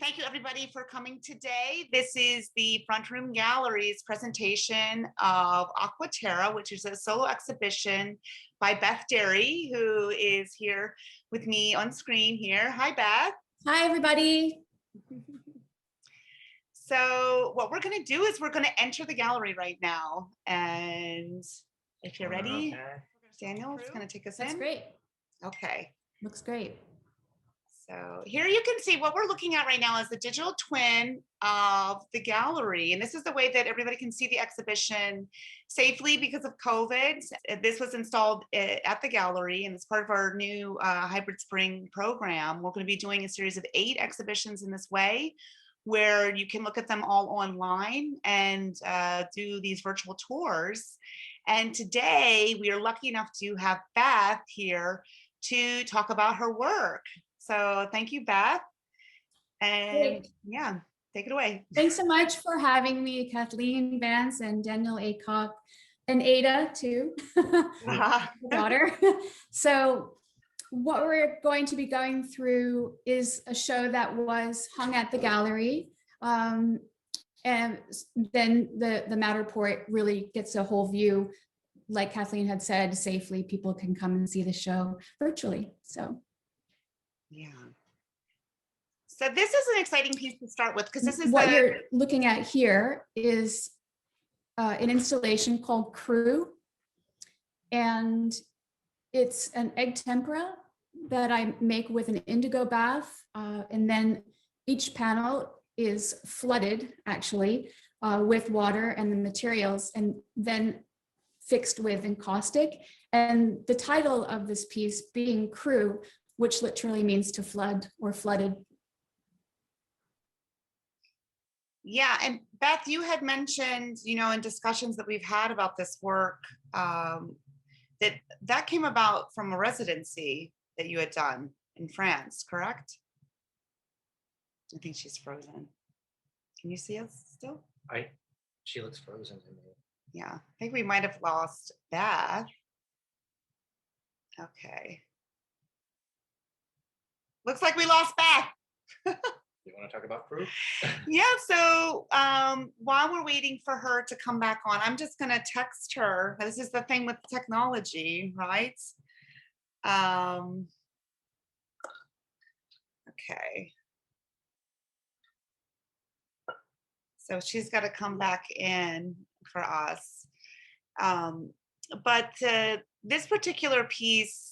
Thank you everybody for coming today. This is the Front Room Gallery's presentation of Aqua Terra, which is a solo exhibition by Beth Dary, who is here with me on screen here. Hi, Beth. Hi, everybody. So what we're going to do is we're going to enter the gallery right now. And if you're ready, Daniel is going to take us in. That's great. Okay. Looks great. So here you can see what we're looking at right now is the digital twin of the gallery. And this is the way that everybody can see the exhibition safely because of COVID. This was installed at the gallery, and it's part of our new hybrid spring program. We're going to be doing a series of 8 exhibitions in this way, where you can look at them all online and do these virtual tours. And today we are lucky enough to have Beth here to talk about her work. So thank you, Beth. And Great. Yeah, take it away. Thanks so much for having me, Kathleen Vance and Daniel Acock, and Ada too, daughter. So what we're going to be going through is a show that was hung at the gallery. And then the Matterport really gets a whole view. Like Kathleen had said, safely, people can come and see the show virtually. So. Yeah. So this is an exciting piece to start with, because this is what you're looking at here is an installation called Crew, and it's an egg tempera that I make with an indigo bath, and then each panel is flooded actually with water and the materials, and then fixed with encaustic. And the title of this piece being Crew, which literally means to flood or flooded. Yeah, and Beth, you had mentioned, in discussions that we've had about this work, that came about from a residency that you had done in France, correct? I think she's frozen. Can you see us still? She looks frozen to me. Yeah, I think we might have lost Beth. Okay. Looks like we lost Beth. You want to talk about Crew? Yeah, so while we're waiting for her to come back on, I'm just going to text her. This is the thing with technology, right? Okay. So she's got to come back in for us. But this particular piece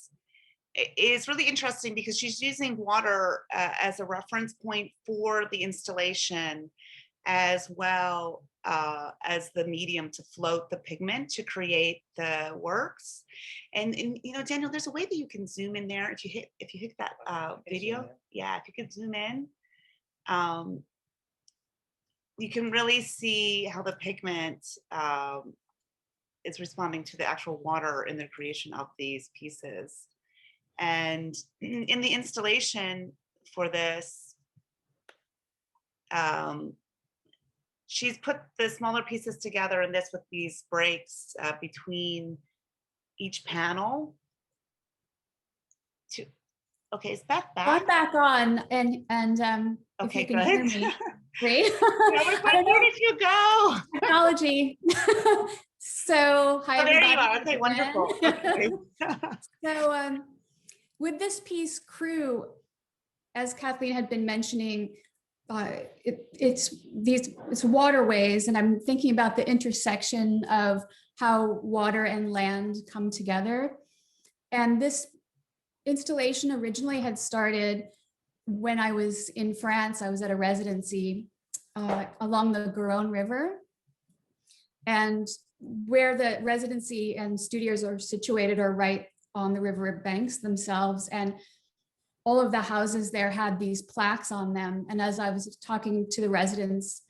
is really interesting because she's using water as a reference point for the installation, as well as the medium to float the pigment to create the works. And Daniel, there's a way that you can zoom in there if you hit that video. Yeah, if you could zoom in, you can really see how the pigment is responding to the actual water in the creation of these pieces. And in the installation for this, she's put the smaller pieces together in this with these breaks between each panel. Okay, is Beth back? I'm back on, and okay, if you can hear me, great. Yeah, where did you go? Technology. So hi, there everybody. you are. Okay, wonderful. Okay. So with this piece, Crew, as Kathleen had been mentioning, it's waterways, and I'm thinking about the intersection of how water and land come together. And this installation originally had started when I was in France. I was at a residency along the Garonne River, and where the residency and studios are situated are right on the river banks themselves, and all of the houses there had these plaques on them. And as I was talking to the residents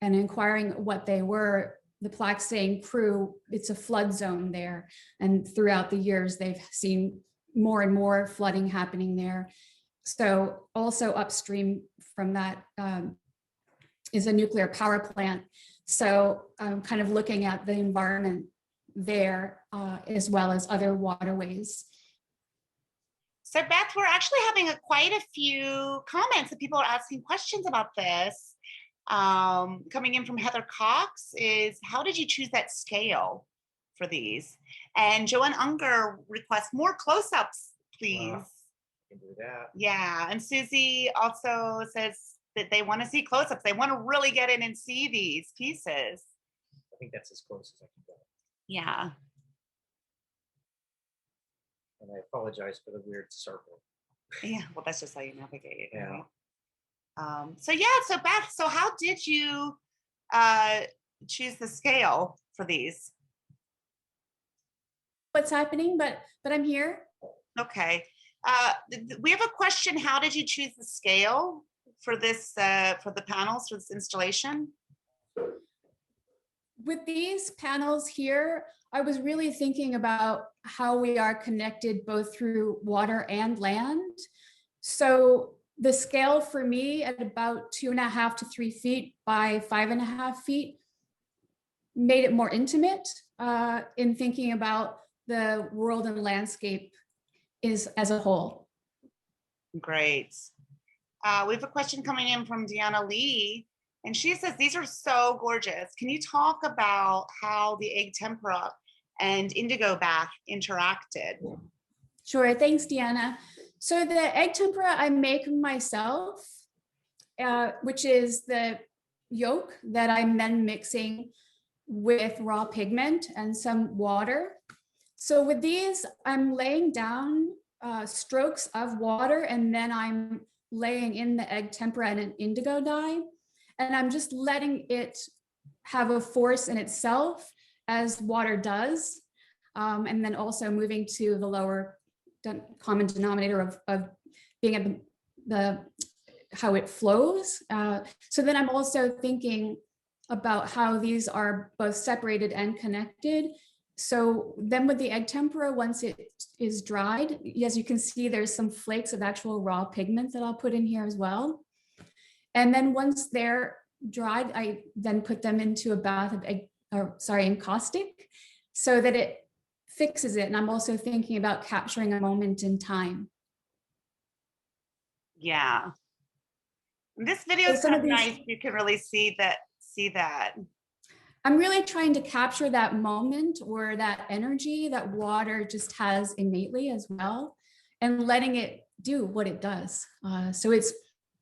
and inquiring what they were, the plaques saying Crew, it's a flood zone there. And throughout the years, they've seen more and more flooding happening there. So also upstream from that is a nuclear power plant. So I'm kind of looking at the environment there as well as other waterways. So Beth, we're actually having quite a few comments that people are asking questions about this. Coming in from Heather Cox is, how did you choose that scale for these? And Joanne Unger requests more close-ups, please. Can do that. Yeah, and Susie also says that they want to see close-ups. They want to really get in and see these pieces. I think that's as close as I can go. Yeah. And I apologize for the weird circle. Yeah, well, that's just how you navigate. Yeah. Right? So yeah, so Beth, so how did you choose the scale for these? What's happening, but I'm here. Okay. We have a question. How did you choose the scale for this, for the panels, for this installation? With these panels here, I was really thinking about how we are connected both through water and land. So the scale for me at about 2.5 to 3 feet by 5.5 feet made it more intimate in thinking about the world and landscape is as a whole. Great. We have a question coming in from Deanna Lee, and she says, these are so gorgeous. Can you talk about how the egg tempera and indigo bath interacted? Sure, thanks, Deanna. So the egg tempera I make myself, which is the yolk that I'm then mixing with raw pigment and some water. So with these, I'm laying down strokes of water, and then I'm laying in the egg tempera and an indigo dye. And I'm just letting it have a force in itself as water does. And then also moving to the lower common denominator of being at the how it flows. So then I'm also thinking about how these are both separated and connected. So then with the egg tempera, once it is dried, as you can see, there's some flakes of actual raw pigment that I'll put in here as well. And then once they're dried, I then put them into a bath of encaustic so that it fixes it. And I'm also thinking about capturing a moment in time. Yeah. This video is kind of nice. You can really see that. I'm really trying to capture that moment or that energy that water just has innately as well, and letting it do what it does. So it's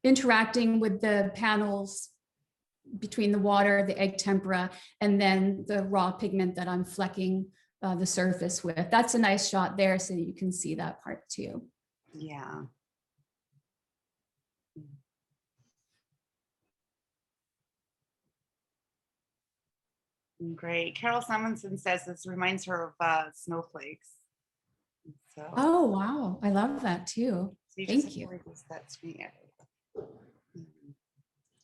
interacting with the panels between the water, the egg tempera, and then the raw pigment that I'm flecking the surface with. That's a nice shot there so that you can see that part too. Yeah. Great. Carol Simonson says this reminds her of snowflakes. So, oh, wow. I love that too. so Thank you. That screen.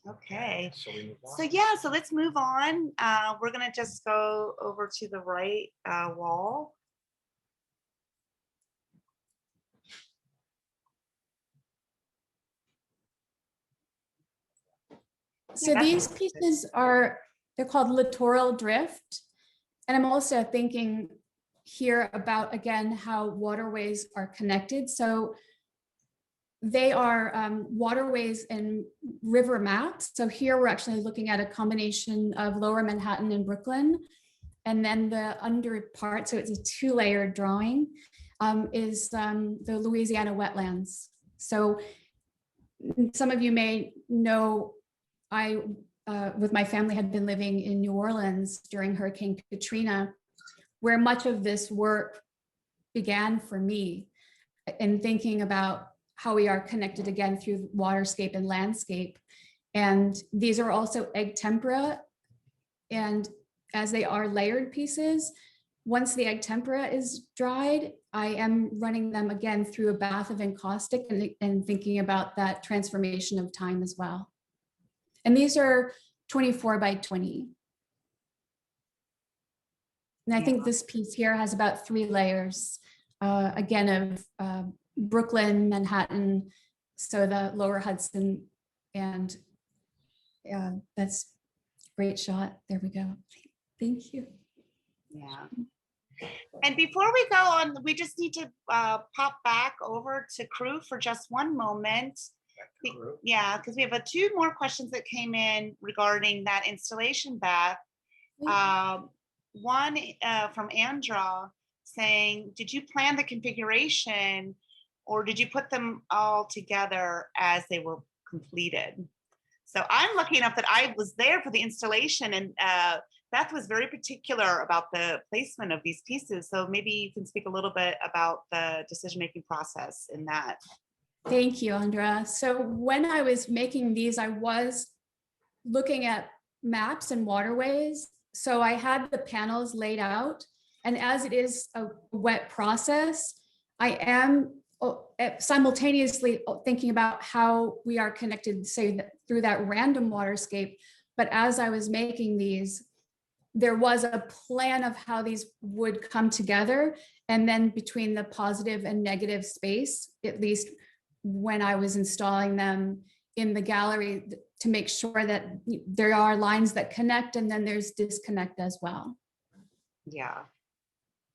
Okay. So we move on. So yeah, so let's move on. We're gonna just go over to the right wall. So these pieces they're called littoral drift. And I'm also thinking here about, again, how waterways are connected. So they are waterways and river maps. So here we're actually looking at a combination of Lower Manhattan and Brooklyn. And then the under part, so it's a 2-layered drawing, is the Louisiana wetlands. So some of you may know I, with my family, had been living in New Orleans during Hurricane Katrina, where much of this work began for me, in thinking about how we are connected again through waterscape and landscape. And these are also egg tempera. And as they are layered pieces, once the egg tempera is dried, I am running them again through a bath of encaustic and thinking about that transformation of time as well. And these are 24 by 20. And I think this piece here has about 3 layers, again, of Brooklyn, Manhattan, so the lower Hudson, and that's a great shot. There we go. Thank you. Yeah. And before we go on, we just need to pop back over to crew for just one moment. Yeah, because we have two more questions that came in regarding that installation, Beth. One from Andra saying, did you plan the configuration or did you put them all together as they were completed? So I'm lucky enough that I was there for the installation, and Beth was very particular about the placement of these pieces. So maybe you can speak a little bit about the decision-making process in that. Thank you, Andra. So when I was making these, I was looking at maps and waterways. So I had the panels laid out, and as it is a wet process, I am simultaneously thinking about how we are connected, say, through that random waterscape. But as I was making these, there was a plan of how these would come together. And then between the positive and negative space, at least when I was installing them in the gallery, to make sure that there are lines that connect and then there's disconnect as well. Yeah,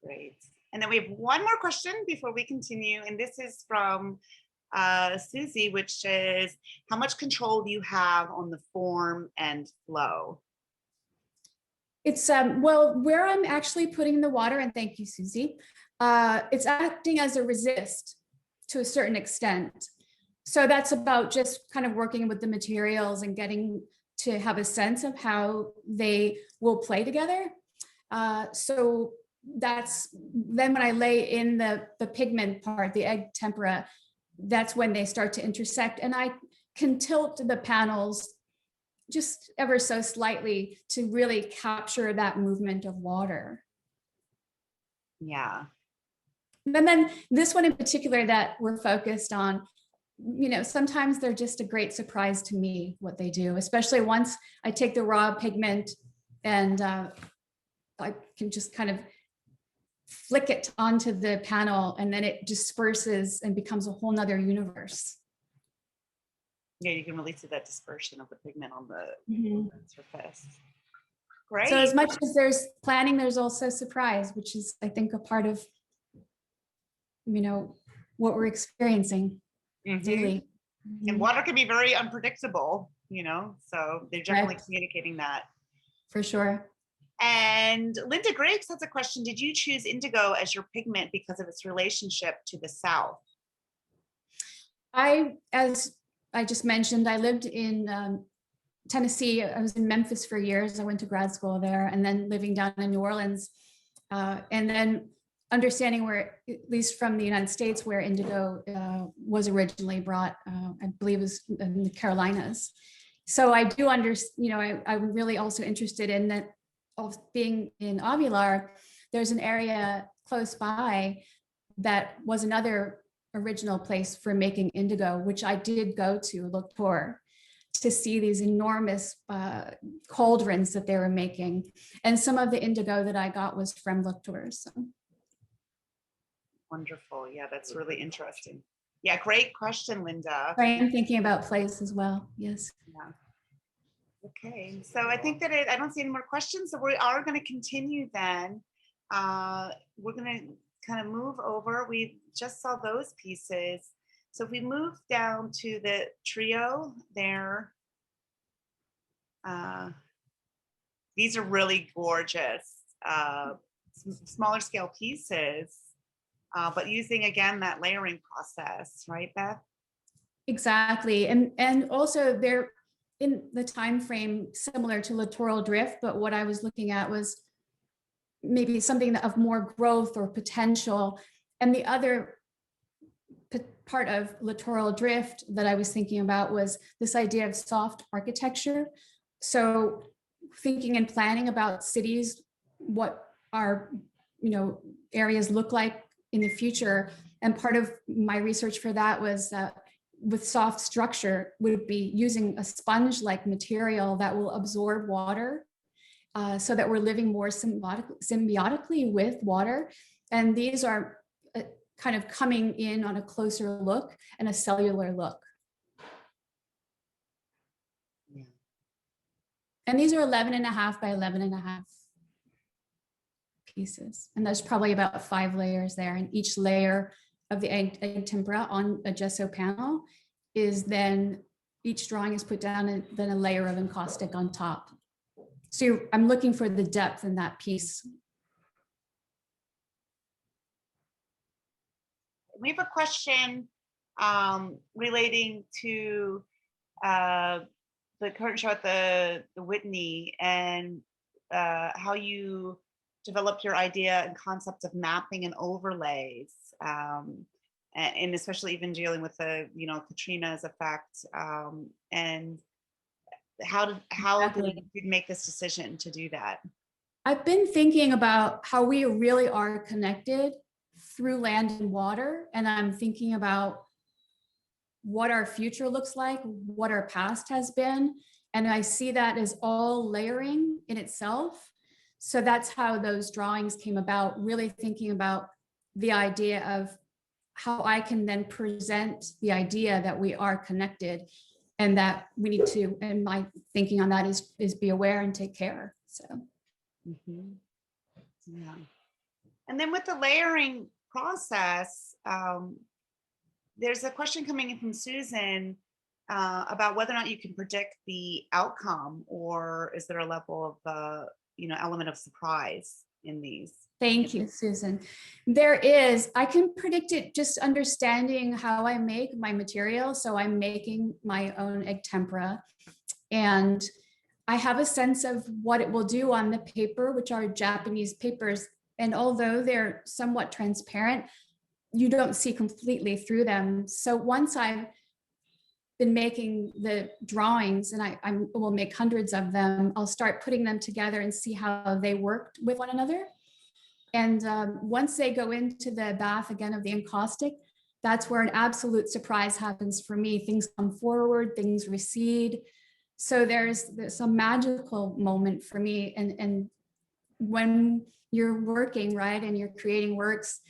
great. And then we have one more question before we continue. And this is from Susie, which is, how much control do you have on the form and flow? It's, well, where I'm actually putting the water, and thank you, Susie, it's acting as a resist to a certain extent. So that's about just kind of working with the materials and getting to have a sense of how they will play together. So that's then when I lay in the pigment part, the egg tempera, that's when they start to intersect, and I can tilt the panels just ever so slightly to really capture that movement of water. Yeah. And then this one in particular that we're focused on, you know, sometimes they're just a great surprise to me what they do, especially once I take the raw pigment and I can just kind of flick it onto the panel, and then it disperses and becomes a whole nother universe. Yeah, you can really see that dispersion of the pigment on the surface. Great. So as much as there's planning, there's also surprise, which is, I think, a part of, you know, what we're experiencing daily. And water can be very unpredictable, you know, so they're definitely communicating that. For sure. And Linda Graves has a question. Did you choose indigo as your pigment because of its relationship to the South? As I just mentioned, I lived in Tennessee. I was in Memphis for years. I went to grad school there, and then living down in New Orleans. And then understanding where, at least from the United States, where indigo was originally brought, I believe it was in the Carolinas. So I do understand, you know, I'm really also interested in that, of being in Avilar, there's an area close by that was another original place for making indigo, which I did go to look for, to see these enormous cauldrons that they were making. And some of the indigo that I got was from Lectours. So. Wonderful. Yeah, that's really interesting. Yeah, great question, Linda. I am thinking about place as well. Yes. Yeah. Okay, so I think that I don't see any more questions, so we are going to continue then. We're going to kind of move over. We just saw those pieces. So if we move down to the trio there, these are really gorgeous, smaller scale pieces, but using, again, that layering process, right, Beth? Exactly. And also they're in the time frame similar to littoral drift, but what I was looking at was maybe something of more growth or potential. And the other part of littoral drift that I was thinking about was this idea of soft architecture. So thinking and planning about cities, what our, you know, areas look like in the future. And part of my research for that was with soft structure would be using a sponge-like material that will absorb water, so that we're living more symbiotically with water. And these are kind of coming in on a closer look and a cellular look. Yeah. And these are 11.5 by 11.5. pieces. And there's probably about 5 layers there. And each layer of the egg tempera on a gesso panel is then, each drawing is put down and then a layer of encaustic on top. So I'm looking for the depth in that piece. We have a question relating to the current show at the Whitney, and how you develop your idea and concept of mapping and overlays, and especially even dealing with the Katrina's effect, and how did you make this decision to do that? I've been thinking about how we really are connected through land and water, and I'm thinking about what our future looks like, what our past has been, and I see that as all layering in itself. So that's how those drawings came about, really thinking about the idea of how I can then present the idea that we are connected, and that we need to, and my thinking on that is be aware and take care. So yeah. And then with the layering process, there's a question coming in from Susan about whether or not you can predict the outcome, or is there a level of element of surprise in these? Thank you, Susan. There is. I can predict it just understanding how I make my material. So I'm making my own egg tempera, and I have a sense of what it will do on the paper, which are Japanese papers. And although they're somewhat transparent, you don't see completely through them. So once I've been making the drawings, and I will make hundreds of them, I'll start putting them together and see how they work with one another. And once they go into the bath again of the encaustic, that's where an absolute surprise happens for me. Things come forward, things recede. So there's some magical moment for me. And when you're working, right, and you're creating works,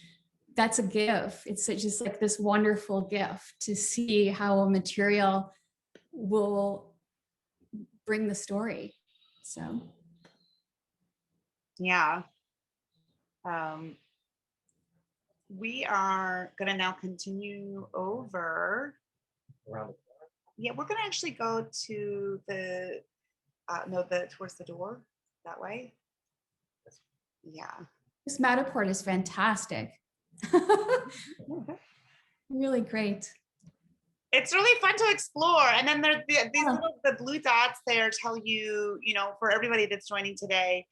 that's a gift. It's just like this wonderful gift to see how a material will bring the story. So yeah. We are going to now continue over. Yeah, we're going to actually go to the towards the door that way. Yeah. This Matterport is fantastic. Really great. It's really fun to explore. And then there's these little, the blue dots there tell you, for everybody that's joining today,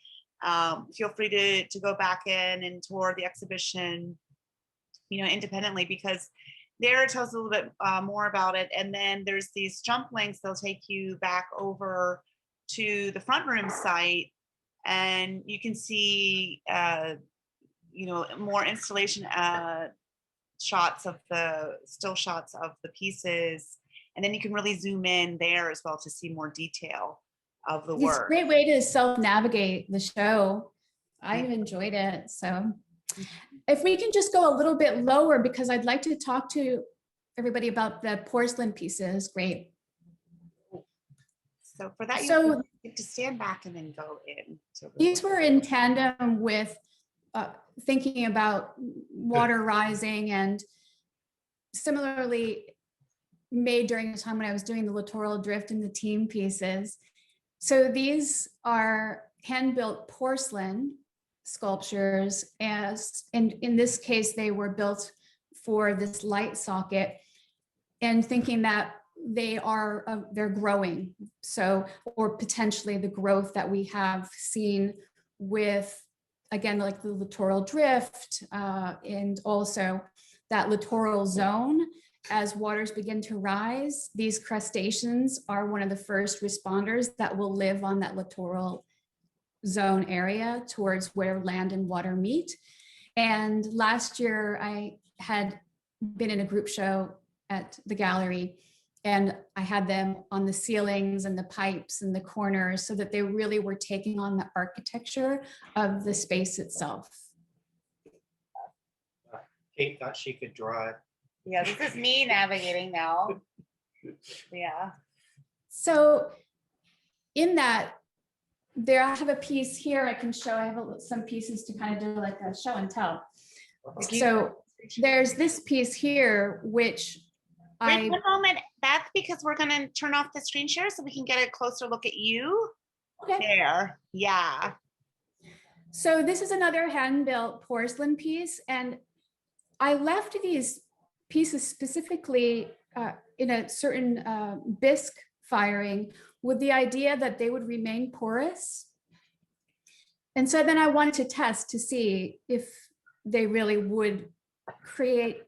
feel free to go back in and tour the exhibition, independently, because there it tells a little bit more about it. And then there's these jump links. They'll take you back over to the front room site, and you can see, more installation shots of the still shots of the pieces. And then you can really zoom in there as well to see more detail of the work. It's a great way to self-navigate the show. I've enjoyed it. So if we can just go a little bit lower, because I'd like to talk to everybody about the porcelain pieces. Great. So for that, so you get to stand back and then go in. These were in tandem with thinking about water rising, and similarly made during the time when I was doing the littoral drift and the team pieces. So these are hand-built porcelain sculptures, and in this case, they were built for this light socket, and thinking that they're growing. So, or potentially the growth that we have seen with, again, like the littoral drift, and also that littoral zone. As waters begin to rise, these crustaceans are one of the first responders that will live on that littoral zone area towards where land and water meet. And last year I had been in a group show at the gallery, and I had them on the ceilings and the pipes and the corners, so that they really were taking on the architecture of the space itself. Kate thought she could draw it. Yeah, this is me navigating now. Yeah. So in that, there I have a piece here I can show. I have some pieces to kind of do like a show and tell. So there's this piece here, which Wait one moment, Beth, because we're gonna turn off the screen share so we can get a closer look at you. okay. There, yeah. So this is another hand-built porcelain piece, and I left these pieces specifically in a certain bisque firing with the idea that they would remain porous. And so then I wanted to test to see if they really would create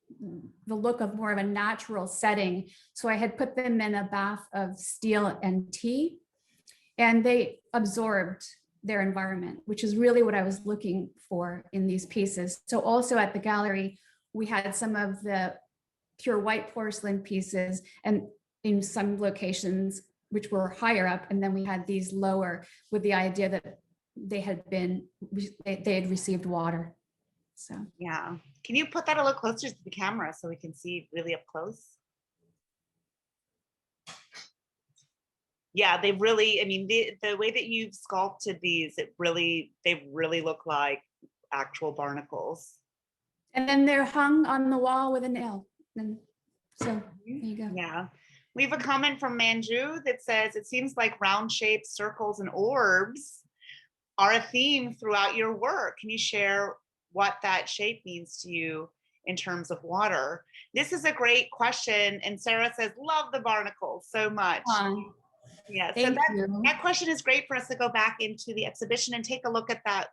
the look of more of a natural setting. So I had put them in a bath of steel and tea, and they absorbed their environment, which is really what I was looking for in these pieces. So also at the gallery, we had some of the pure white porcelain pieces, and in some locations which were higher up, and then we had these lower with the idea that they had received water. So Yeah, can you put that a little closer to the camera so we can see really up close? Yeah, they really, I mean, the way that you've sculpted these, they really look like actual barnacles. and then they're hung on the wall with a nail. And so there you go. Yeah. We have a comment from Manju that says, it seems like round shapes, circles, and orbs are a theme throughout your work. Can you share what that shape means to you in terms of water? This is a great question. And Sarah says, love the barnacles so much. Yeah, so that question is great for us to go back into the exhibition and take a look at that.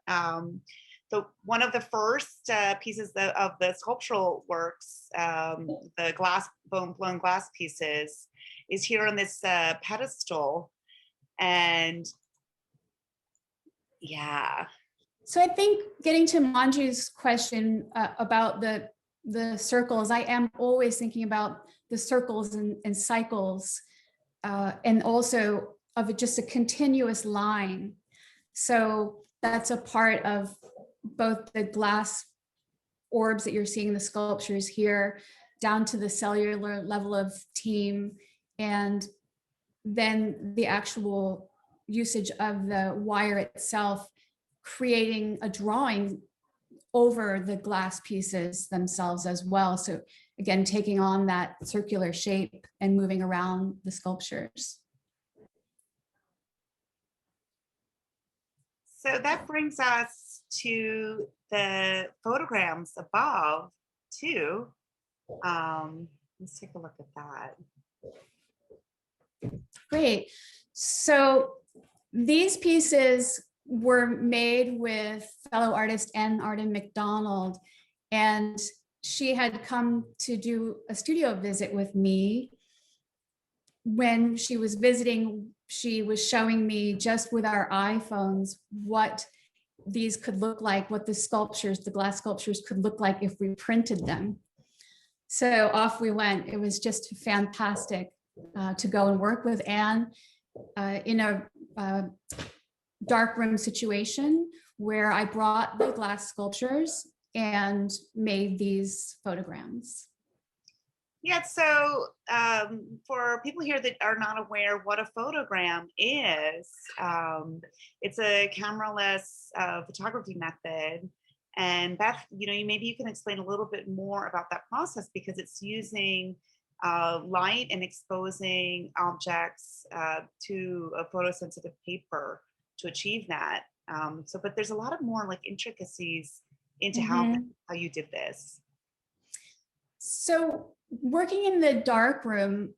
One of the first pieces of the sculptural works, the blown glass pieces, is here on this pedestal. And yeah. So I think getting to Manju's question about the circles, I am always thinking about the circles and cycles, and also of just a continuous line. So that's a part of both the glass orbs that you're seeing in the sculptures here, down to the cellular level of team, and then the actual usage of the wire itself, creating a drawing over the glass pieces themselves as well. So again, taking on that circular shape and moving around the sculptures. So that brings us to the photograms above too. Let's take a look at that. Great. So these pieces were made with fellow artist Arden McDonald, and she had come to do a studio visit with me. When she was visiting, she was showing me just with our iPhones what these could look like, what the sculptures, the glass sculptures could look like if we printed them. So off we went. It was just fantastic to go and work with Anne in a darkroom situation where I brought the glass sculptures and made these photograms. Yeah, so for people here that are not aware what a photogram is, it's a cameraless photography method. And Beth, maybe you can explain a little bit more about that process, because it's using light and exposing objects to a photosensitive paper to achieve that. But there's a lot of more like intricacies into how you did this. So working in the dark room,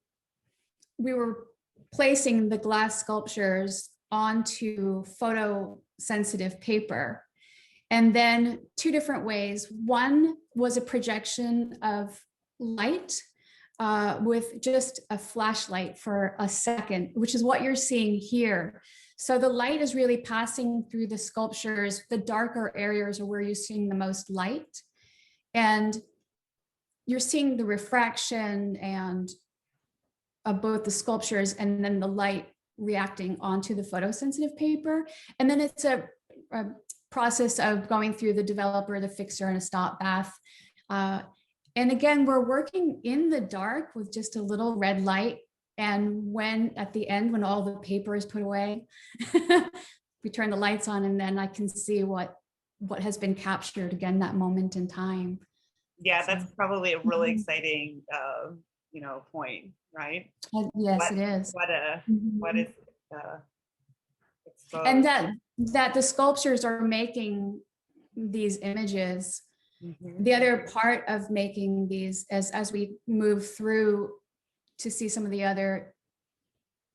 we were placing the glass sculptures onto photosensitive paper. And then two different ways. One was a projection of light with just a flashlight for a second, which is what you're seeing here. So the light is really passing through the sculptures. The darker areas are where you're seeing the most light. And you're seeing the refraction and of both the sculptures and then the light reacting onto the photosensitive paper. And then it's a process of going through the developer, the fixer, and a stop bath. And again, we're working in the dark with just a little red light. And when at the end, when all the paper is put away, we turn the lights on, and then I can see what has been captured again, that moment in time. Yeah, So, that's probably a really mhm. exciting, point, right? Yes, What it is. what is Mhm. uh, And exposed? that the sculptures are making these images. Mhm. The other part of making these, as we move through to see some of the other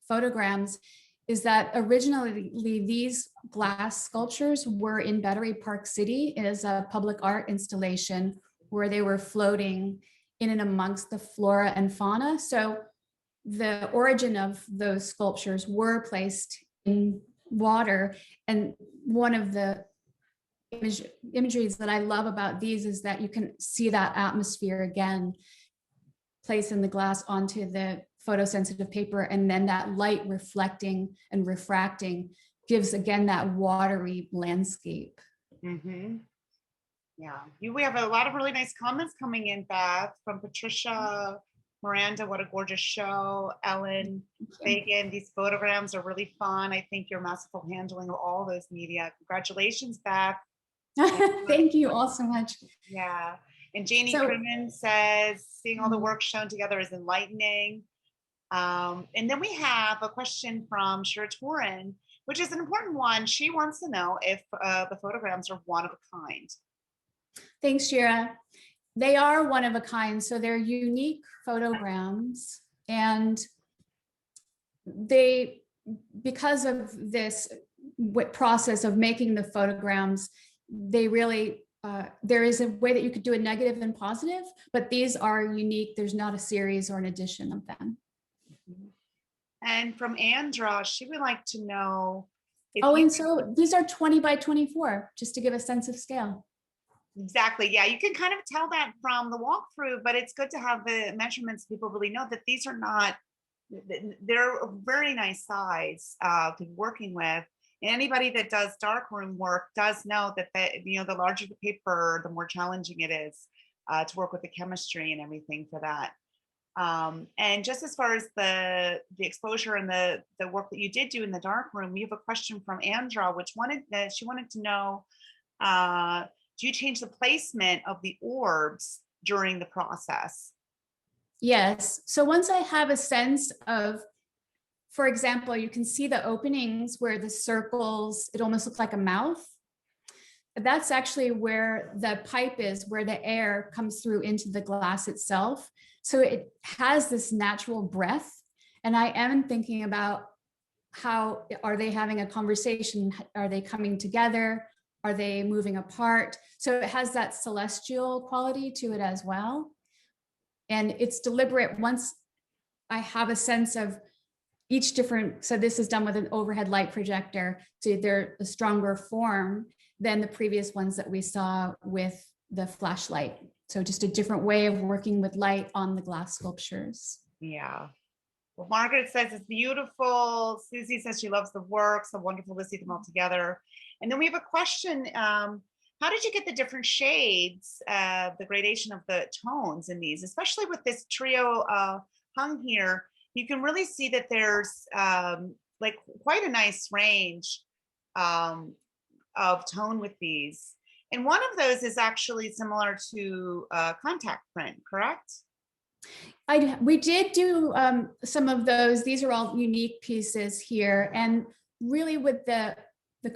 photograms, is that originally these glass sculptures were in Battery Park City as a public art installation where they were floating in and amongst the flora and fauna. So the origin of those sculptures were placed in water. And one of the imageries that I love about these is that you can see that atmosphere again, placing the glass onto the photosensitive paper, and then that light reflecting and refracting gives again that watery landscape. Mhm. Yeah, we have a lot of really nice comments coming in, Beth, from Patricia, Miranda. What a gorgeous show, Ellen, Fagan. These photograms are really fun. I think your masterful handling of all those media. Congratulations, Beth. Thank you all so much. Yeah. And Janie So, Crimmins says, seeing all the work shown together is enlightening. And then we have a question from Shira Torin, which is an important one. She wants to know if the photograms are one of a kind. thanks, Shira. They are one of a kind, so they're unique photograms, and they, because of this process of making the photograms, they really, there is a way that you could do a negative and positive, but these are unique. There's not a series or an edition of them. And from Andra, she would like to know if Oh, you and so these are 20 by 24, just to give a sense of scale. exactly, yeah, you can kind of tell that from the walkthrough, but it's good to have the measurements. People really know that these are not, they're a very nice size to be working with. And anybody that does darkroom work does know that the larger the paper, the more challenging it is to work with the chemistry and everything for that. And just as far as the exposure and the work that you did do in the dark room, we have a question from Andra, which she wanted to know, do you change the placement of the orbs during the process? Yes. So once I have a sense of, for example, you can see the openings where the circles, it almost looks like a mouth. That's actually where the pipe is, where the air comes through into the glass itself. So it has this natural breath. And I am thinking about, how are they having a conversation? Are they coming together? Are they moving apart? So it has that celestial quality to it as well. And it's deliberate. Once I have a sense of each different, so this is done with an overhead light projector, so they're a stronger form than the previous ones that we saw with the flashlight. So just a different way of working with light on the glass sculptures. Yeah. Well, Margaret says it's beautiful. Susie says she loves the work. So wonderful to see them all together. And then we have a question. How did you get the different shades, the gradation of the tones in these, especially with this trio hung here? You can really see that there's like quite a nice range of tone with these. And one of those is actually similar to contact print, correct? We did do some of those. These are all unique pieces here. And really with the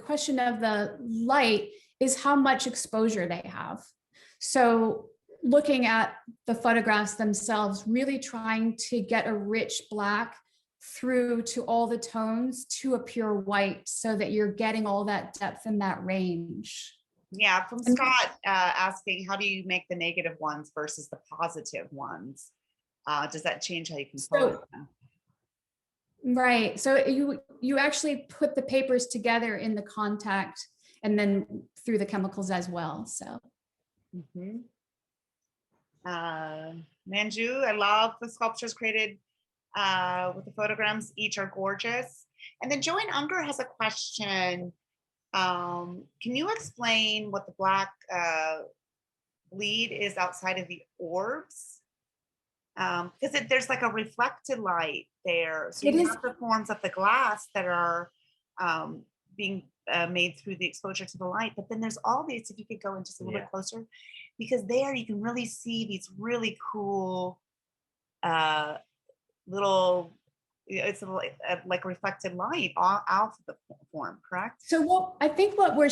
question of the light is how much exposure they have. So looking at the photographs themselves, really trying to get a rich black through to all the tones to a pure white so that you're getting all that depth and that range. Yeah, from Scott asking, how do you make the negative ones versus the positive ones? Does that change how you compose them? Right. So you actually put the papers together in the contact and then through the chemicals as well. So. Mm-hmm. Manju, I love the sculptures created with the photograms. Each are gorgeous. And then Joanne Unger has a question. Can you explain what the black bleed is outside of the orbs? Because there's like a reflected light there. So you have the forms of the glass that are being made through the exposure to the light. But then there's all these, if you could go in just a little Yeah. bit closer, because there you can really see these really cool uh, little, it's like a reflected light off the form, correct? So what I think what we're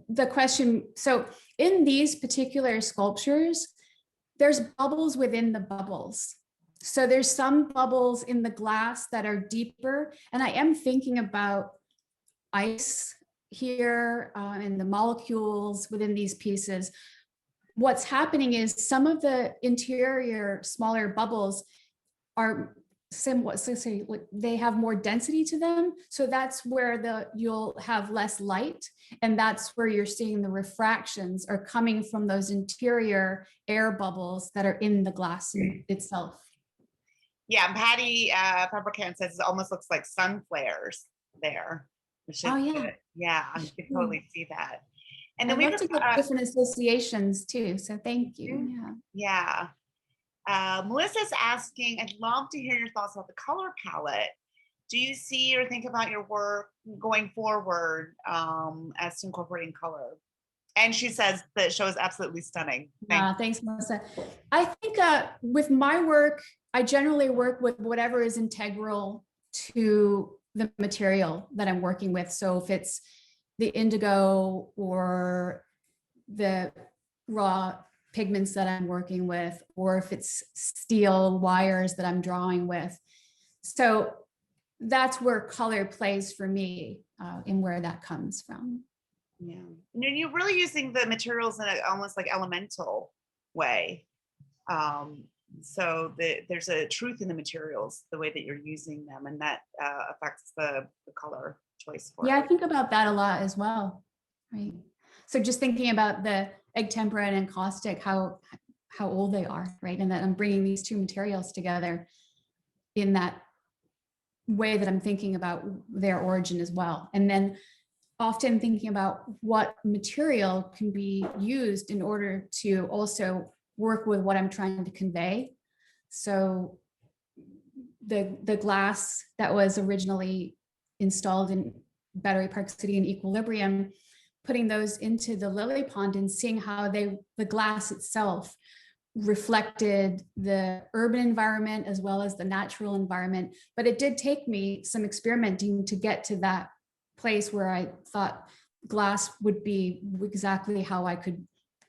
the question, so in these particular sculptures, there's bubbles within the bubbles. So there's some bubbles in the glass that are deeper, and I am thinking about ice here and the molecules within these pieces. What's happening is some of the interior smaller bubbles are somewhat, so say, they have more density to them. So that's where you'll have less light. And that's where you're seeing the refractions are coming from those interior air bubbles that are in the glass itself. Yeah, Patty Fabricant says it almost looks like sun flares there. Which is, Oh yeah. Yeah, I can totally see that. And then I'd we love to get different associations too. So thank you. Yeah. Melissa's asking, I'd love to hear your thoughts about the color palette. Do you see or think about your work going forward as to incorporating color? And she says the show is absolutely stunning. Thanks, Melissa. I think with my work, I generally work with whatever is integral to the material that I'm working with. So if it's the indigo or the raw pigments that I'm working with, or if it's steel wires that I'm drawing with. So that's where color plays for me and where that comes from. Yeah, and you're really using the materials in almost like elemental way. So there's a truth in the materials, the way that you're using them, and that affects the color choice for Yeah, it. I think about that a lot as well, right? So just thinking about the egg tempera and encaustic, how old they are, right? And that I'm bringing these two materials together in that way that I'm thinking about their origin as well. And then often thinking about what material can be used in order to also work with what I'm trying to convey. So the glass that was originally installed in Battery Park City and Equilibrium, putting those into the lily pond and seeing how the glass itself reflected the urban environment as well as the natural environment. But it did take me some experimenting to get to that place where I thought glass would be exactly how I could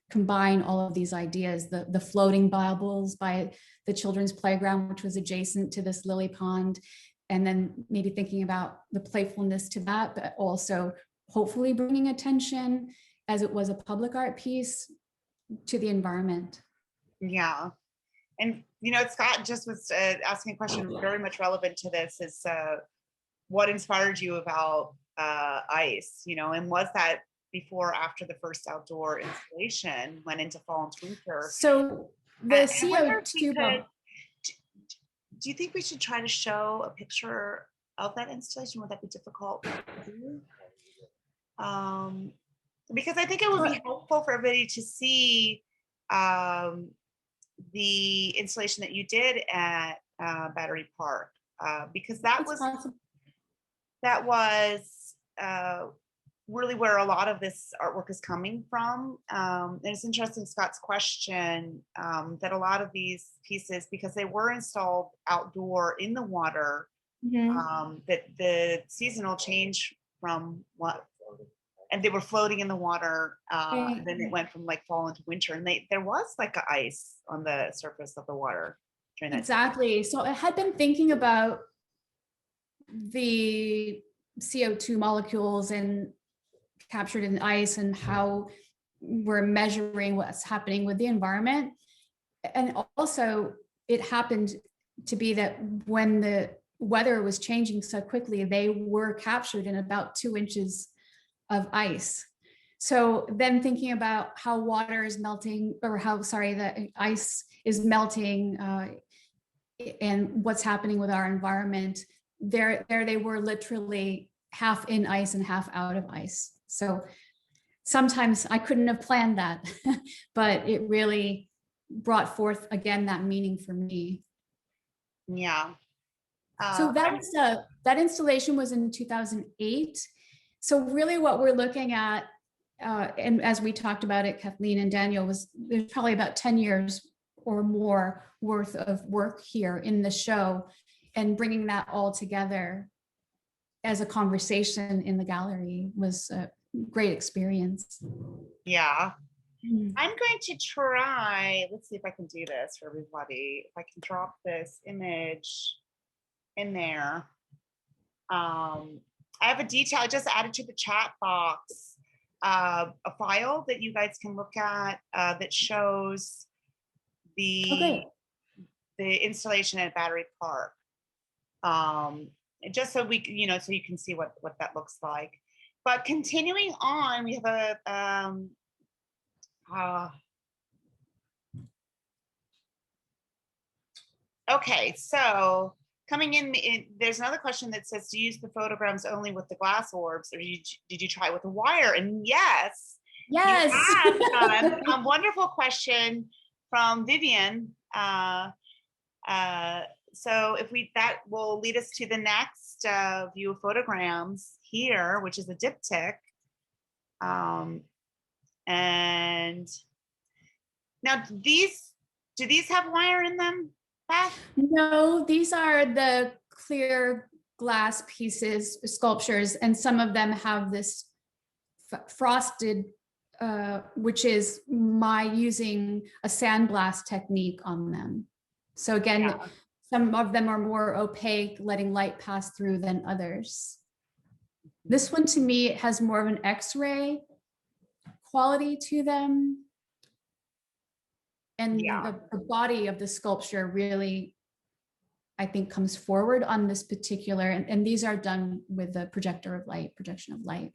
combine all of these ideas, the floating baubles by the children's playground, which was adjacent to this lily pond, and then maybe thinking about the playfulness to that, but also hopefully bringing attention, as it was a public art piece, to the environment. Yeah. And, Scott just was asking a question very much relevant to this is what inspired you about ice, and was that before or after the first outdoor installation went into fall and winter? So the CO2 bubble. Do you think we should try to show a picture of that installation? Would that be difficult to do? Because I think it would be helpful for everybody to see the installation that you did at Battery Park, because that was really where a lot of this artwork is coming from. And it's interesting, Scott's question, that a lot of these pieces, because they were installed outdoor in the water, that the seasonal change from and they were floating in the water. And then it went from like fall into winter, and there was like ice on the surface of the water during that. Exactly. So I had been thinking about the CO2 molecules and captured in ice and how we're measuring what's happening with the environment. And also it happened to be that when the weather was changing so quickly, they were captured in about 2 inches of ice. So then thinking about how water is melting, or the ice is melting, and what's happening with our environment, there they were literally half in ice and half out of ice. So sometimes I couldn't have planned that, but it really brought forth again that meaning for me. Yeah. So that installation was in 2008. So really what we're looking at, and as we talked about it, Kathleen and Daniel, was there's probably about 10 years or more worth of work here in the show, and bringing that all together as a conversation in the gallery was a great experience. Yeah. I'm going to try, let's see if I can do this for everybody. If I can drop this image in there. I have a detail, I just added to the chat box, a file that you guys can look at that shows the installation at Battery Park. And just so we, so you can see what that looks like. But continuing on, we have a, okay, so coming in, there's another question that says, do you use the photograms only with the glass orbs, or did you try it with a wire? And yes, yes, you have a wonderful question from Vivian. So if that will lead us to the next view of photograms here, which is a diptych. And now do these have wire in them, Beth? No, these are the clear glass pieces, sculptures, and some of them have this frosted, which is my using a sandblast technique on them. So again, yeah. Some of them are more opaque, letting light pass through than others. This one to me, it has more of an X-ray quality to them. And the body of the sculpture really, I think, comes forward on this particular, and these are done with the projection of light.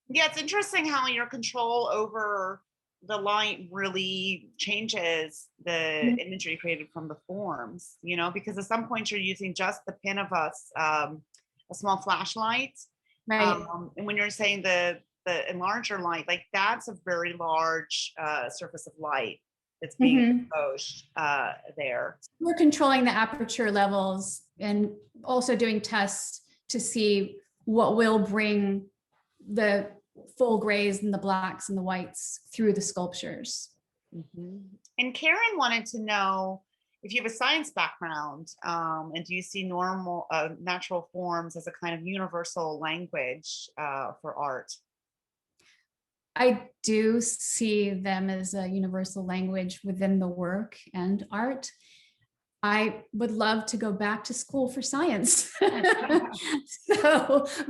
Yeah, it's interesting how your control over the light really changes the imagery created from the forms, because at some point you're using just the pin of a small flashlight. Right. And when you're saying the enlarger light, like that's a very large surface of light that's being exposed there. We're controlling the aperture levels and also doing tests to see what will bring the full grays and the blacks and the whites through the sculptures. And Karen wanted to know if you have a science background, and do you see natural forms as a kind of universal language for art? I do see them as a universal language within the work and art. I would love to go back to school for science. But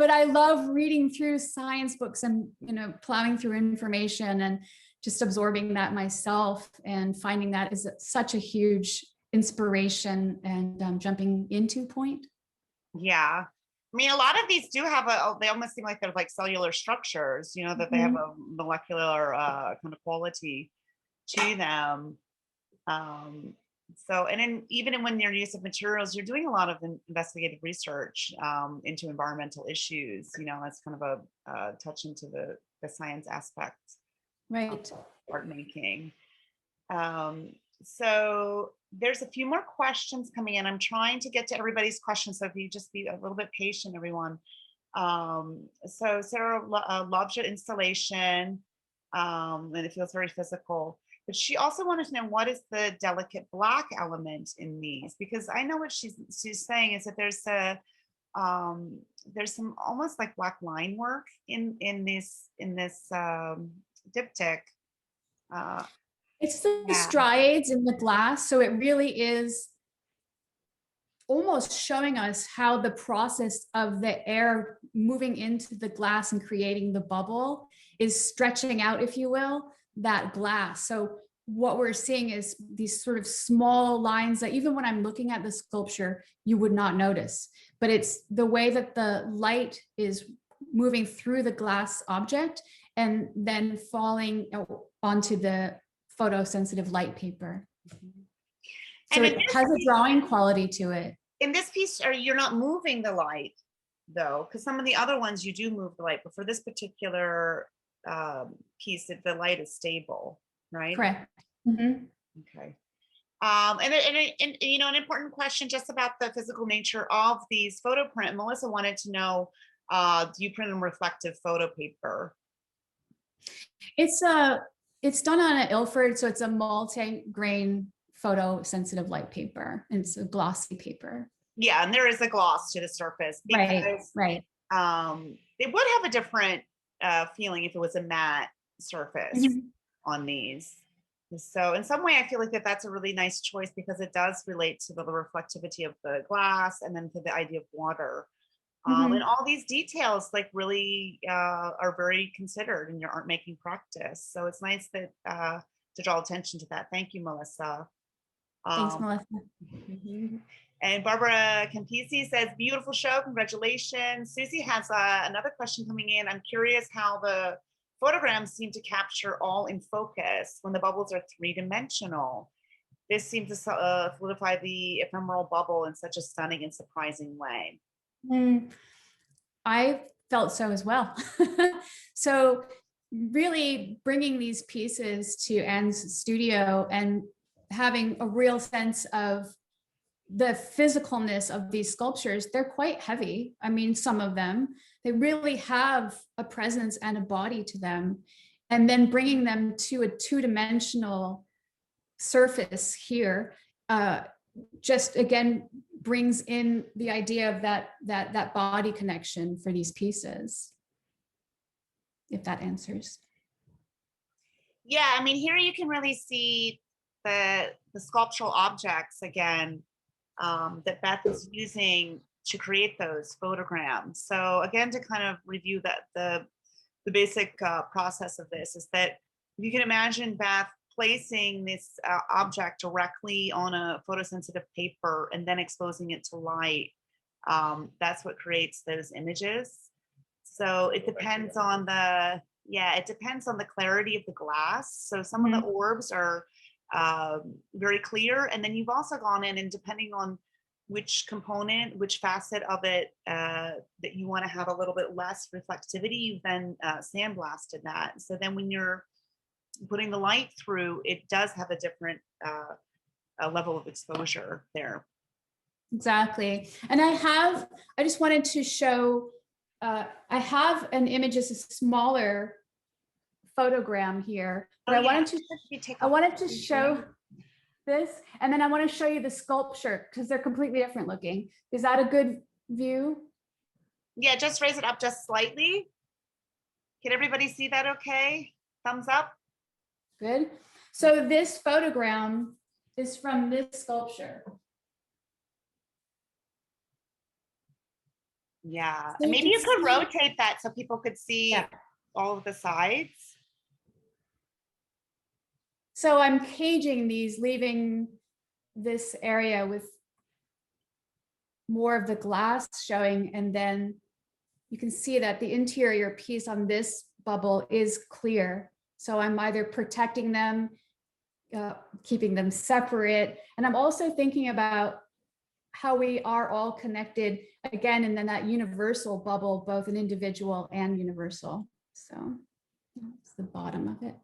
I love reading through science books and, plowing through information and just absorbing that myself, and finding that is such a huge inspiration and jumping into point. Yeah. I mean, a lot of these do have they almost seem like they're like cellular structures, that they have a molecular kind of quality to them. So, and then even when your use of materials, you're doing a lot of investigative research into environmental issues, that's kind of a touch into the science aspect of art making. So there's a few more questions coming in. I'm trying to get to everybody's questions, so if you just be a little bit patient, everyone. So Sarah loves your installation, and it feels very physical. But she also wanted to know, what is the delicate black element in these? Because I know what she's saying is that there's some almost like black line work in this diptych. It's the striates in the glass, so it really is almost showing us how the process of the air moving into the glass and creating the bubble is stretching out, if you will, that glass. So what we're seeing is these sort of small lines that even when I'm looking at the sculpture, you would not notice, but it's the way that the light is moving through the glass object and then falling onto the photosensitive light paper. So it has a drawing quality to it. In this piece, you're not moving the light though, because some of the other ones you do move the light, but for this particular piece, the light is stable, right? Correct. Okay. And an important question just about the physical nature of these photo print. Melissa wanted to know, do you print on reflective photo paper? It's done on an Ilford, so it's a multi-grain photosensitive light paper, and it's a glossy paper. Yeah, and there is a gloss to the surface because Right. it would have a different feeling if it was a matte surface Mhm. on these. So in some way, I feel like that's a really nice choice because it does relate to the reflectivity of the glass and then to the idea of water. And Mhm. all these details like really are very considered in your art making practice. So it's nice that to draw attention to that. Thank you, Melissa. Thanks, Melissa. Mhm. And Barbara Campisi says, beautiful show, congratulations. Susie has another question coming in. I'm curious how the photograms seem to capture all in focus when the bubbles are three-dimensional. This seems to solidify the ephemeral bubble in such a stunning and surprising way. I felt so as well. So really bringing these pieces to Anne's studio and having a real sense of the physicalness of these sculptures, they're quite heavy. I mean, some of them, they really have a presence and a body to them. And then bringing them to a two-dimensional surface here, just again, brings in the idea of that body connection for these pieces, if that answers. Yeah, I mean, here you can really see the sculptural objects again that Beth is using to create those photograms. So again, to kind of review that the basic process of this is that you can imagine Beth placing this object directly on a photosensitive paper and then exposing it to light. That's what creates those images. So it depends on it depends on the clarity of the glass. So some of the orbs are very clear. And then you've also gone in and depending on which component, which facet of it that you want to have a little bit less reflectivity, you've then sandblasted that. So then when you're putting the light through, it does have a different level of exposure there. Exactly. And I just wanted to show, I have an image as a smaller photogram here, but I wanted to show this, and then I want to show you the sculpture because they're completely different looking. Is that a good view? Yeah, just raise it up just slightly. Can everybody see that okay? Thumbs up. Good. So this photogram is from this sculpture. Yeah, So and maybe you could see, rotate that so people could see yeah. all of the sides. So I'm caging these, leaving this area with more of the glass showing, and then you can see that the interior piece on this bubble is clear. So I'm either protecting them, keeping them separate, and I'm also thinking about how we are all connected again, and then that universal bubble, both an individual and universal. So that's the bottom of it.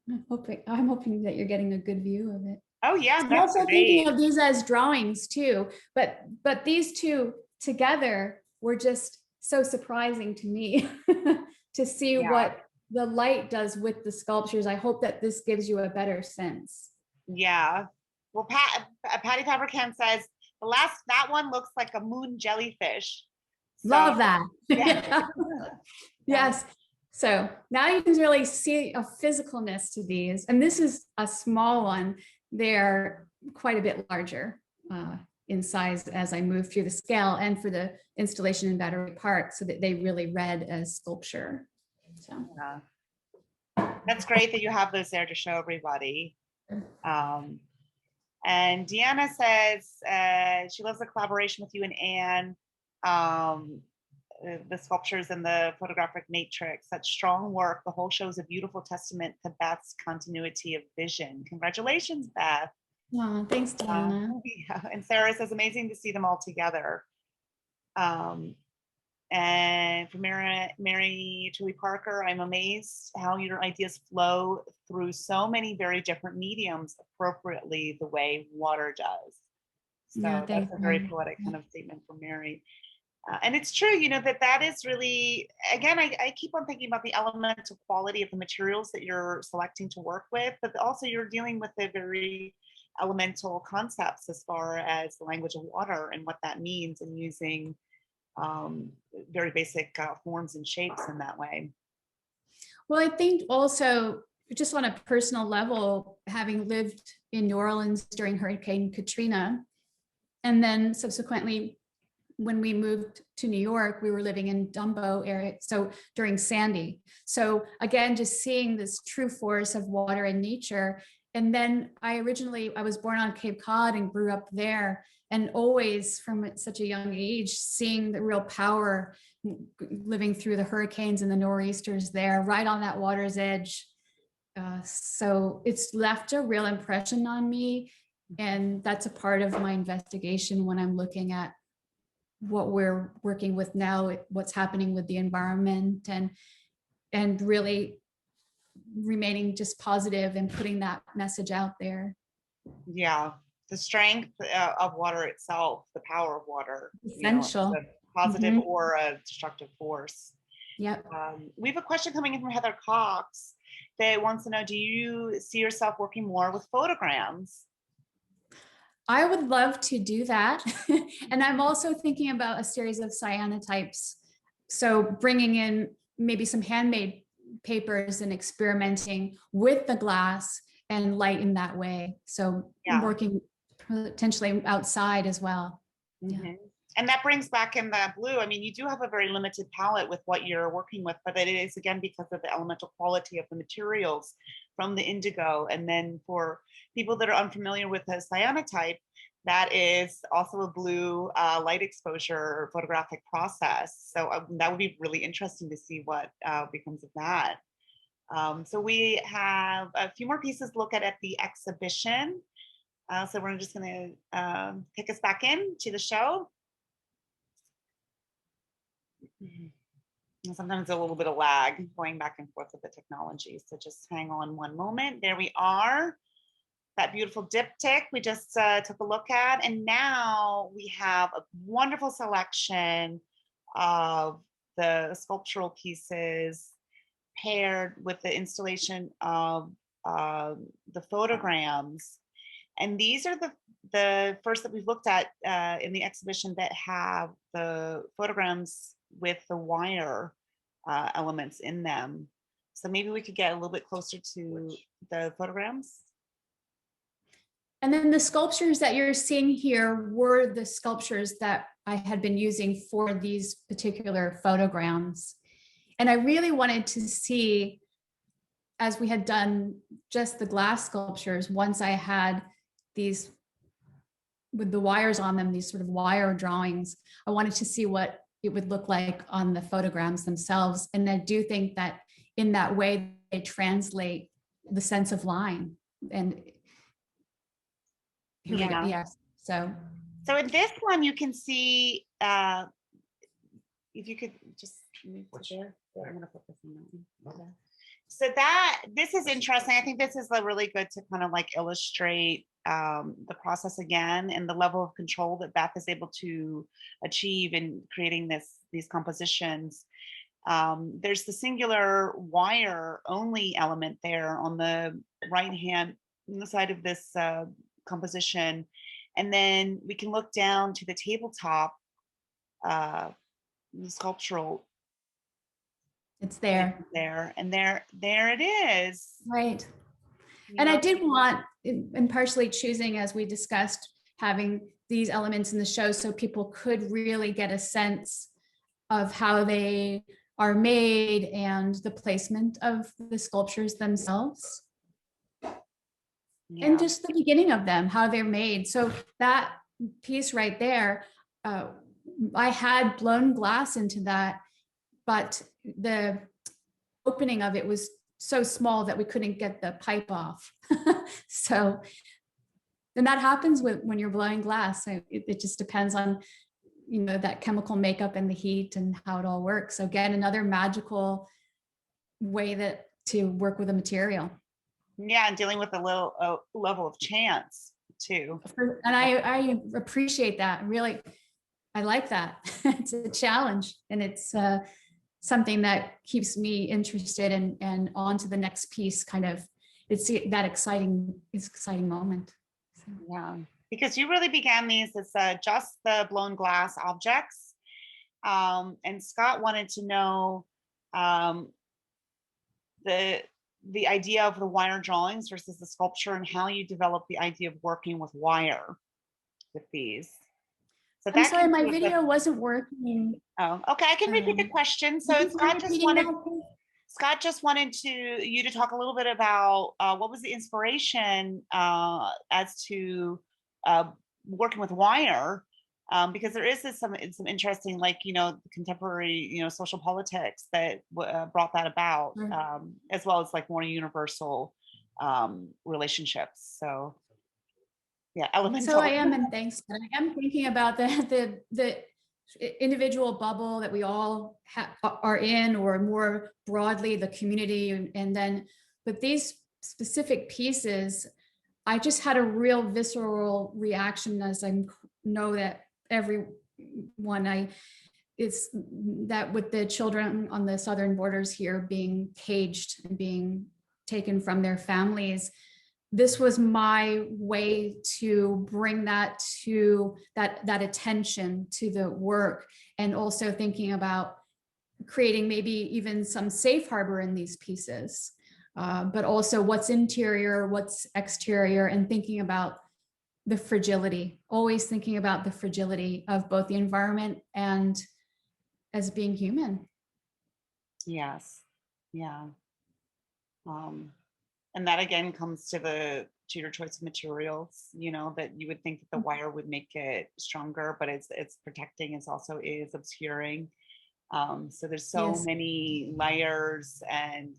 I'm hoping that you're getting a good view of it. Oh yeah, I'm that's also great. thinking of these as drawings too, but these two together were just so surprising to me to see what the light does with the sculptures. I hope that this gives you a better sense. Yeah. Well, Patty Fabricant says that one looks like a moon jellyfish. So, Love that. Yeah. Yes. So now you can really see a physicalness to these. And this is a small one. They're quite a bit larger in size as I move through the scale and for the installation in Battery Park so that they really read as sculpture. So that's great that you have those there to show everybody. And Deanna says she loves the collaboration with you and Anne. The sculptures and the photographic matrix, such strong work. The whole show is a beautiful testament to Beth's continuity of vision. Congratulations, Beth. Oh, thanks, Deanna. Yeah. And Sarah says, amazing to see them all together. And for Mary Julie Parker, I'm amazed how your ideas flow through so many very different mediums appropriately the way water does. So that's a very poetic kind of statement from Mary. And it's true, you know, that is really, again, I keep on thinking about the elemental quality of the materials that you're selecting to work with, but also you're dealing with the very elemental concepts as far as the language of water and what that means, and using very basic forms and shapes in that way. Well, I think also just on a personal level, having lived in New Orleans during Hurricane Katrina, and then subsequently when we moved to New York, we were living in Dumbo area. So during Sandy. So again, just seeing this true force of water and nature. And then I was born on Cape Cod and grew up there, and always from such a young age, seeing the real power, living through the hurricanes and the nor'easters there, right on that water's edge. So it's left a real impression on me. And that's a part of my investigation when I'm looking at what we're working with now, what's happening with the environment, and really remaining just positive and putting that message out there. Yeah, the strength of water itself, the power of water, Essential. You know, a positive or a destructive force. Yep. We have a question coming in from Heather Cox that wants to know, do you see yourself working more with photograms? I would love to do that. And I'm also thinking about a series of cyanotypes. So bringing in maybe some handmade papers and experimenting with the glass and light in that way. So working potentially outside as well. Mm-hmm. And that brings back in the blue. I mean, you do have a very limited palette with what you're working with, but it is, again, because of the elemental quality of the materials from the indigo. And then for people that are unfamiliar with the cyanotype, that is also a blue light exposure photographic process. So that would be really interesting to see what becomes of that. So we have a few more pieces to look at the exhibition. So we're just going to take us back in to the show. And sometimes a little bit of lag going back and forth with the technology. So just hang on one moment. There we are. That beautiful diptych we just took a look at. And now we have a wonderful selection of the sculptural pieces paired with the installation of the photograms. And these are the first that we've looked at in the exhibition that have the photograms with the wire elements in them. So maybe we could get a little bit closer to the photograms. And then the sculptures that you're seeing here were the sculptures that I had been using for these particular photograms. And I really wanted to see, as we had done just the glass sculptures, once I had these with the wires on them, these sort of wire drawings, I wanted to see what it would look like on the photograms themselves. And I do think that in that way, they translate the sense of line. And here we go. Yes. So in this one, you can see, if you could just move to there. I'm going to put this in that one. So this is interesting. I think this is really good to kind of like illustrate the process again, and the level of control that Beth is able to achieve in creating these compositions. There's the singular wire only element there on the right hand side of this composition, and then we can look down to the tabletop, the sculptural. It's there. And there it is. Right. And I did want, and partially choosing, as we discussed, having these elements in the show so people could really get a sense of how they are made and the placement of the sculptures themselves. And just the beginning of them, how they're made. So that piece right there, I had blown glass into that, but the opening of it was so small that we couldn't get the pipe off. So, and that happens when you're blowing glass. It just depends on, that chemical makeup and the heat and how it all works. So again, another magical way to work with a material. Yeah, and dealing with a little level of chance too. And I appreciate that. Really, I like that. It's a challenge, and it's something that keeps me interested and on to the next piece. Kind of, it's that exciting moment. So. Yeah, because you really began these as just the blown glass objects. And Scott wanted to know the idea of the wire drawings versus the sculpture, and how you developed the idea of working with wire with these. So I'm that sorry, my concludes video wasn't working. Oh, okay. I can repeat the question. So Would you mind repeating that, please? Scott just wanted you to talk a little bit about what was the inspiration as to working with wire, because there is some interesting, like, contemporary, social politics that brought that about, as well as like more universal relationships. So yeah, elemental. So I am, and thanks. I am thinking about the individual bubble that we all are in, or more broadly the community, and then, but these specific pieces, I just had a real visceral reaction, as I know that everyone, it's that with the children on the southern borders here being caged and being taken from their families. This was my way to bring that to that attention to the work, and also thinking about creating maybe even some safe harbor in these pieces, but also what's interior, what's exterior, and thinking about the fragility, always thinking about the fragility of both the environment and as being human. Yes. Yeah. And that again comes to your choice of materials, that you would think that the wire would make it stronger, but it's protecting, it also is obscuring. So there's so many layers, and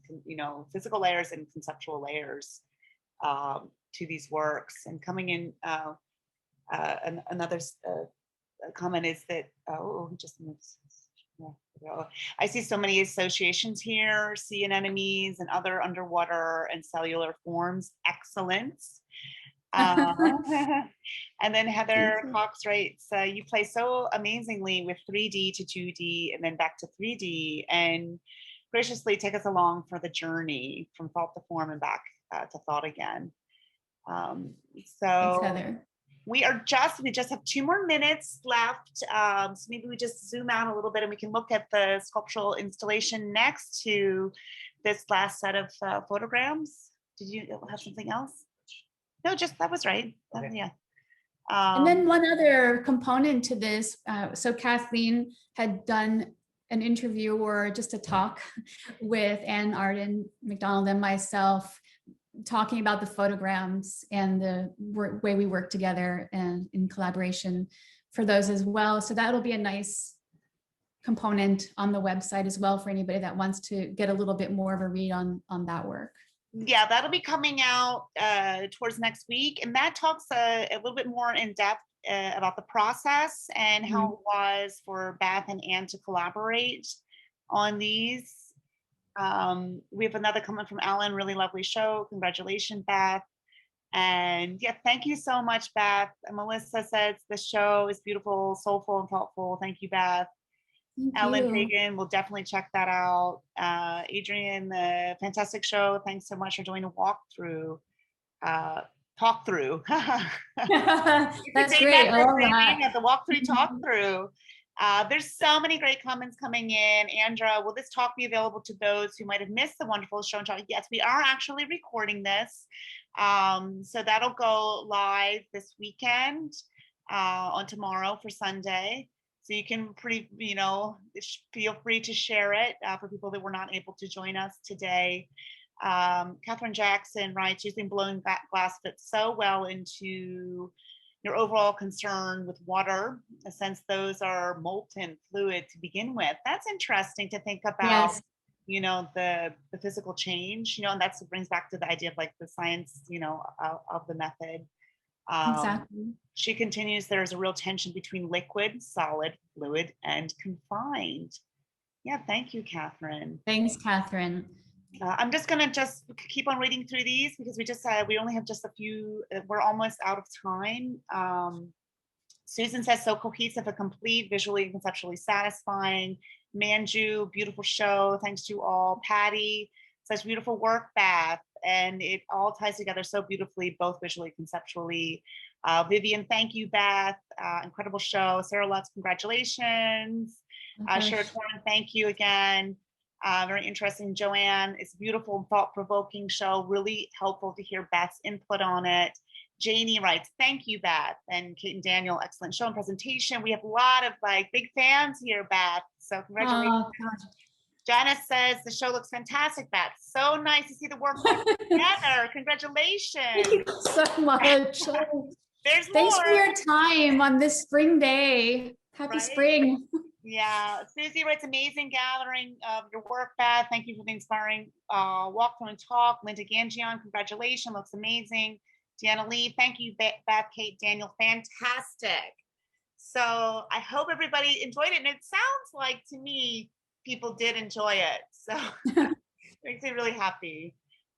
physical layers and conceptual layers to these works. And coming in, another comment is that just moves. Yeah. I see so many associations here: sea anemones and other underwater and cellular forms. Excellence. And then Heather Cox writes, you play so amazingly with 3D to 2D and then back to 3D, and graciously take us along for the journey from thought to form and back to thought again. Thanks, So Heather. we just have 2 more minutes left. So maybe we just zoom out a little bit and we can look at the sculptural installation next to this last set of photograms. Did you have something else? No, just that was right. Okay. Yeah. And then one other component to this, so Kathleen had done an interview or just a talk with Ann Arden McDonald and myself, talking about the photograms and the way we work together and in collaboration for those as well. So that'll be a nice component on the website as well for anybody that wants to get a little bit more of a read on that work. Yeah, that'll be coming out towards next week, and that talks a little bit more in depth about the process and how it was for Beth and Ann to collaborate on these. We have another comment from Alan. Really lovely show. Congratulations, Beth. And yeah, thank you so much, Beth. And Melissa says the show is beautiful, soulful, and thoughtful. Thank you, Beth. Ellen Pagan, we'll definitely check that out. Adrian, the fantastic show. Thanks so much for doing a walkthrough. Talk through. That's great. I love that. The walkthrough, talk through. There's so many great comments coming in. Andra, will this talk be available to those who might have missed the wonderful show and talk? Yes, we are actually recording this. So that'll go live this weekend on tomorrow for Sunday. So you can feel free to share it for people that were not able to join us today. Catherine Jackson writes, using blown glass fits so well into your overall concern with water, since those are molten fluid to begin with. That's interesting to think about. Yes. The physical change, and that brings back to the idea of like the science, of the method. Exactly. She continues, there's a real tension between liquid, solid, fluid, and confined. Yeah, thank you, Catherine. Thanks, Catherine. I'm just gonna keep on reading through these because we only have just a few, we're almost out of time. Susan says, so cohesive, a complete, visually and conceptually satisfying. Manju, beautiful show. Thanks to all. Patty, such beautiful work, Beth. And it all ties together so beautifully, both visually and conceptually. Vivian, thank you, Beth. Incredible show. Sarah Lutz, congratulations. Shira Torn, thank you again. Very interesting. Joanne, it's a beautiful, thought-provoking show. Really helpful to hear Beth's input on it. Janie writes, thank you, Beth. And Kate and Daniel, excellent show and presentation. We have a lot of like big fans here, Beth. So congratulations. Oh, Janice says the show looks fantastic, Beth. So nice to see the work together. Congratulations. thank you so much. There's Thanks more. for your time on this spring day. Happy Right? spring. Yeah, Susie writes, amazing gathering of your work, Beth. Thank you for the inspiring walk through and talk. Linda Gangion, congratulations, looks amazing. Deanna Lee, thank you, Beth, Kate, Daniel, fantastic. So I hope everybody enjoyed it. And it sounds like to me, people did enjoy it. So it makes me really happy.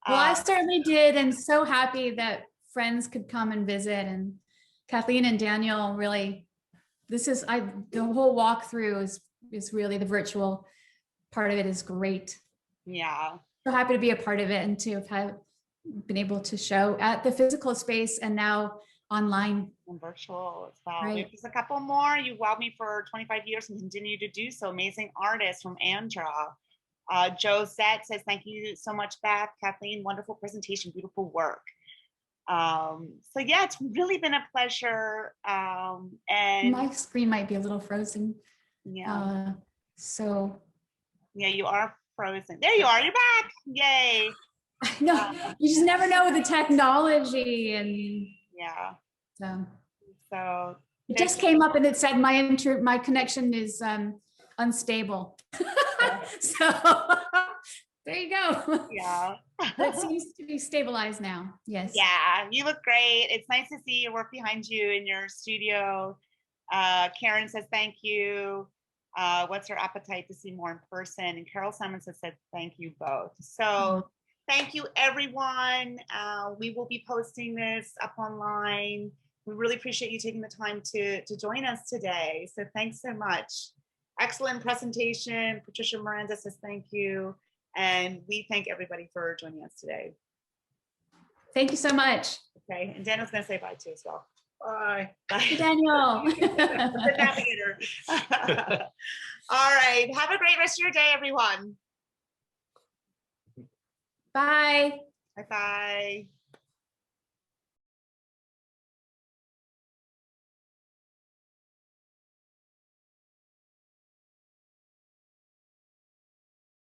Well, I certainly did, and so happy that friends could come and visit. And Kathleen and Daniel really, the whole walkthrough is really the virtual part of it is great. Yeah. So happy to be a part of it and to have been able to show at the physical space and now online. And virtual as well. Right. There's a couple more. You wowed me for 25 years and continue to do so. Amazing artist from Andra. Josette says, thank you so much, Beth. Kathleen, wonderful presentation, beautiful work. So yeah, it's really been a pleasure. And my screen might be a little frozen. Yeah. So yeah, you are frozen. There you are. You're back. Yay. No, you just never know with the technology and yeah. So it just came up and it said my connection is unstable. So there you go. Yeah. It seems to be stabilized now. Yes. Yeah, you look great. It's nice to see your work behind you in your studio. Karen says thank you. What's your appetite to see more in person? And Carol Simons has said thank you both. So thank you, everyone. We will be posting this up online. We really appreciate you taking the time to join us today. So thanks so much. Excellent presentation. Patricia Miranda says thank you. And we thank everybody for joining us today. Thank you so much. Okay, and Daniel's gonna say bye too as well. Bye. Bye, Daniel. The navigator. All right, have a great rest of your day, everyone. Bye. Bye-bye.